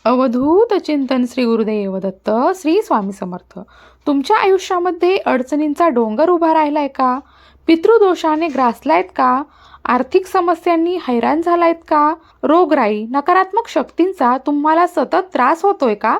अवधूत चिंतन श्री गुरुदेव दत्त. श्री स्वामी समर्थ. तुमच्या आयुष्यामध्ये अडचणींचा डोंगर उभा राहिलाय का? पितृदोषाने ग्रासलायत का? आर्थिक समस्यांनी हैराण झालायत का? रोगराई, नकारात्मक शक्तींचा तुम्हाला सतत त्रास होतोय का?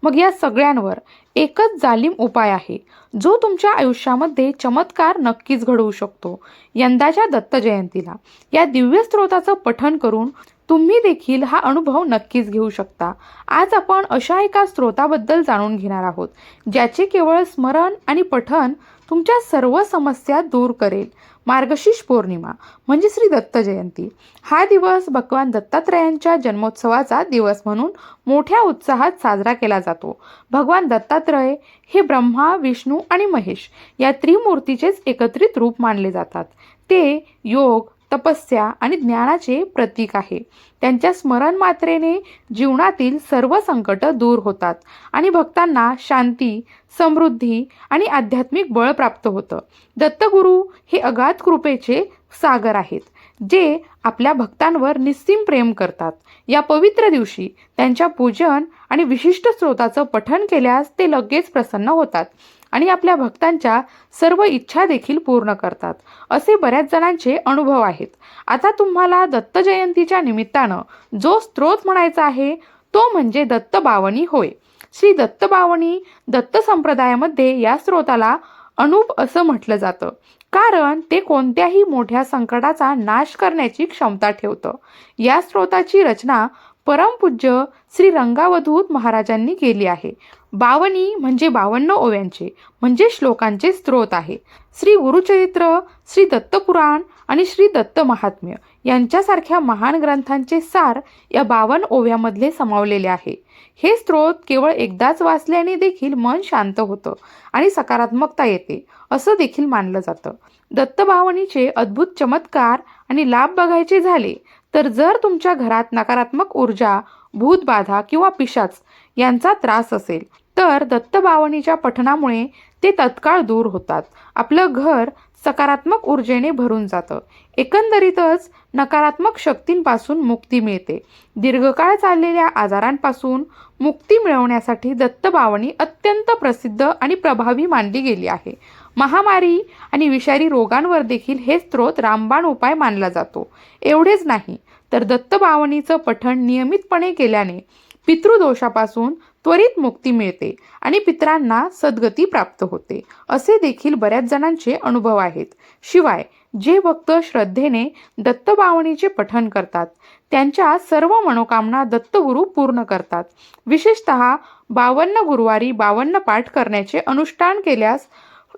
मग या सगळ्यांवर एकच जालिम उपाय आहे, जो तुमच्या आयुष्यामध्ये चमत्कार नक्कीच घडवू शकतो. यंदाच्या दत्त जयंतीला या दिव्य स्तोत्राचं पठण करून तुम्ही देखील हा अनुभव नक्कीच घेऊ शकता. आज आपण अशा एका स्त्रोताबद्दल जाणून घेणार आहोत, ज्याचे केवळ स्मरण आणि पठण तुमच्या सर्व समस्या दूर करेल. मार्गशीर्ष पौर्णिमा म्हणजे श्री दत्त जयंती. हा दिवस भगवान दत्तात्रयांच्या जन्मोत्सवाचा दिवस म्हणून मोठ्या उत्साहात साजरा केला जातो. भगवान दत्तात्रय हे ब्रह्मा, विष्णू आणि महेश या त्रिमूर्तीचेच एकत्रित रूप मानले जातात. ते योग, तपस्या आणि ज्ञानाचे प्रतीक आहे. त्यांच्या स्मरण मात्रेने जीवनातील सर्व संकट दूर होतात आणि भक्तांना शांती, समृद्धी आणि आध्यात्मिक बळ प्राप्त होतं. दत्तगुरू हे अगाध कृपेचे सागर आहेत, जे आपल्या भक्तांवर निस्सीम प्रेम करतात. या पवित्र दिवशी त्यांच्या पूजन आणि विशिष्ट स्तोत्राचं पठण केल्यास ते लगेच प्रसन्न होतात आणि आपल्या भक्तांच्या सर्व इच्छा देखील पूर्ण करतात. असे बऱ्याच जणांचे अनुभव आहेत. आता तुम्हाला दत्त जयंतीच्या निमित्तानं जो स्तोत्र म्हणायचा आहे तो म्हणजे दत्त बावनी होय. श्री दत्त बावनी दत्त संप्रदायामध्ये या स्तोत्राला अनूप असं म्हटलं जातं, कारण ते कोणत्याही मोठ्या संकटाचा नाश करण्याची क्षमता ठेवतं. या स्तोत्राची रचना परमपूज्य श्री रंगावधूत महाराजांनी केली आहे. बावनी म्हणजे 52 ओव्यांचे म्हणजे श्लोकांचे स्तोत्र आहे. श्री गुरुचरित्र, श्री दत्तपुराण आणि श्री दत्त महात्म्य यांच्यासारख्या महान ग्रंथांचे सार या 52 ओव्यामधले समावलेले आहे. हे स्तोत्र केवळ एकदाच वाचल्याने देखील मन शांत होतं आणि सकारात्मकता येते असं देखील मानलं जातं. दत्तबावनीचे अद्भुत चमत्कार आणि लाभ बघायचे झाले तर जर तुमच्या घरात नकारात्मक ऊर्जा, भूतबाधा किंवा पिशाच यांचा त्रास असेल तर दत्तबावनीच्या पठणामुळे ते तत्काळ दूर होतात. आपलं घर सकारात्मक ऊर्जेने भरून जातं. एकंदरीतच नकारात्मक शक्तींपासून मुक्ती मिळते. दीर्घकाळ चाललेल्या आजारांपासून मुक्ती मिळवण्यासाठी दत्तबावनी अत्यंत प्रसिद्ध आणि प्रभावी मानली गेली आहे. महामारी आणि विषारी रोगांवर देखील हे स्तोत्र रामबाण उपाय मानला जातो. एवढेच नाही तर दत्तबावनीचं पठण नियमितपणे केल्याने पितृदोषापासून त्वरित मुक्ती मिळते आणि पितरांना सद्गती प्राप्त होते, असे देखील बऱ्याच जणांचे अनुभव आहेत. शिवाय जे भक्त श्रद्धेने दत्तबावनीचे पठण करतात त्यांच्या सर्व मनोकामना दत्तगुरू पूर्ण करतात. विशेषतः 52 गुरुवारी 52 पाठ करण्याचे अनुष्ठान केल्यास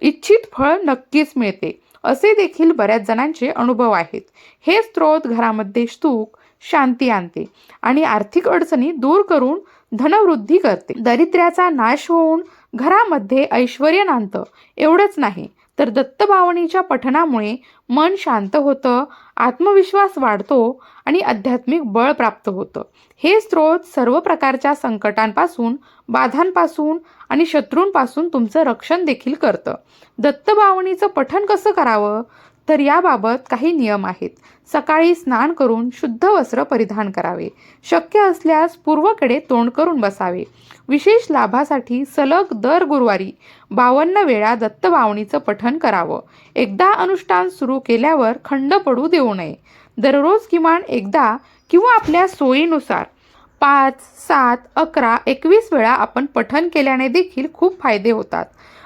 इच्छित फळ नक्कीच मिळते, असे देखील बऱ्याच जणांचे अनुभव आहेत. हे स्तोत्र घरामध्ये सुख, शांती आणते आणि आर्थिक अडचणी दूर करून धनवृद्धी करते. दरिद्र्याचा नाश होऊन घरामध्ये ऐश्वर्य नांदतं. एवढंच नाही तर दत्तबावनीच्या पठणामुळे मन शांत होतं, आत्मविश्वास वाढतो आणि आध्यात्मिक बळ प्राप्त होतं. हे स्तोत्र सर्व प्रकारच्या संकटांपासून, बाधांपासून आणि शत्रूंपासून तुमचं रक्षण देखील करतं. दत्तबावनीचं पठण कसं करावं तर याबाबत काही नियम आहेत. सकाळी स्नान करून शुद्ध वस्त्र परिधान करावे. शक्य असल्यास पूर्वेकडे तोंड करून बसावे. विशेष लाभासाठी सलग दर गुरुवारी 52 वेळा दत्तबावनीचं पठण करावं. एकदा अनुष्ठान सुरू केल्यावर खंड पडू देऊ नये. दररोज किमान एकदा किंवा आपल्या सोयीनुसार 5, 7, 11, 21 वेळा आपण पठण केल्याने देखील खूप फायदे होतात,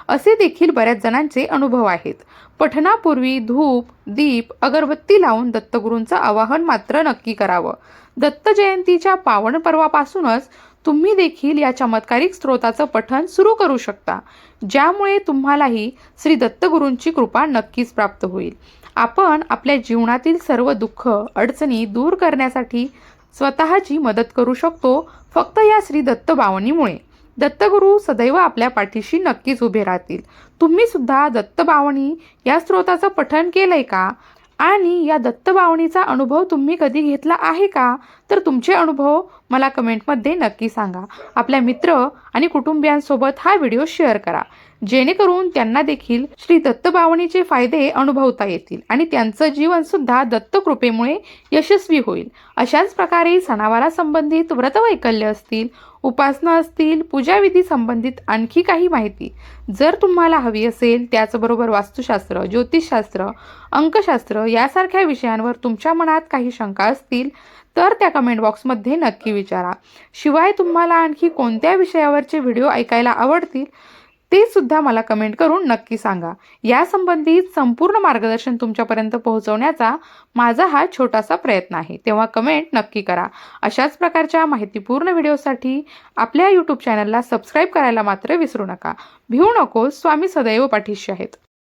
असे देखील बऱ्याच जणांचे अनुभव आहेत. पठणापूर्वी धूप, दीप, अगरबत्ती लावून दत्तगुरूंचं आवाहन मात्र नक्की करावं. दत्त जयंतीच्या पावन पर्वापासूनच तुम्ही देखील या चमत्कारिक स्तोत्राचं पठण सुरू करू शकता, ज्यामुळे तुम्हालाही श्री दत्तगुरूंची कृपा नक्कीच प्राप्त होईल. आपण आपल्या जीवनातील सर्व दुःख, अडचणी दूर करण्यासाठी स्वतःची मदत करू शकतो, फक्त या श्री दत्त बावनीमुळे. दत्तगुरू सदैव आपल्या पाठीशी नक्कीच उभे राहतील. तुम्ही सुद्धा दत्तबावनी या स्तोत्राचं पठण केलंय का? आणि या दत्तबावनीचा अनुभव तुम्ही कधी घेतला आहे का? तर तुमचे अनुभव मला कमेंटमध्ये नक्की सांगा. आपल्या मित्र आणि कुटुंबियांसोबत हा व्हिडिओ शेअर करा, जेणेकरून त्यांना देखील श्री दत्तभावनेचे फायदे अनुभवता येतील आणि त्यांचं जीवनसुद्धा दत्तकृपेमुळे यशस्वी होईल. अशाच प्रकारे सणावारासंबंधित व्रतवैकल्य असतील, उपासना असतील, पूजाविधी संबंधित आणखी काही माहिती जर तुम्हाला हवी असेल, त्याचबरोबर वास्तुशास्त्र, ज्योतिषशास्त्र, अंकशास्त्र यासारख्या विषयांवर तुमच्या मनात काही शंका असतील तर त्या कमेंट बॉक्समध्ये नक्की विचारा. शिवाय तुम्हाला आणखी कोणत्या विषयावरचे व्हिडिओ ऐकायला आवडतील ते सुद्धा मला कमेंट करून नक्की सांगा. यासंबंधित संपूर्ण मार्गदर्शन तुमच्यापर्यंत पोहोचवण्याचा माझा हा छोटासा प्रयत्न आहे, तेव्हा कमेंट नक्की करा. अशाच प्रकारच्या माहितीपूर्ण व्हिडिओसाठी आपल्या यूट्यूब चॅनलला सबस्क्राईब करायला मात्र विसरू नका. भिवू नकोस, स्वामी सदैव पाठीशी आहेत.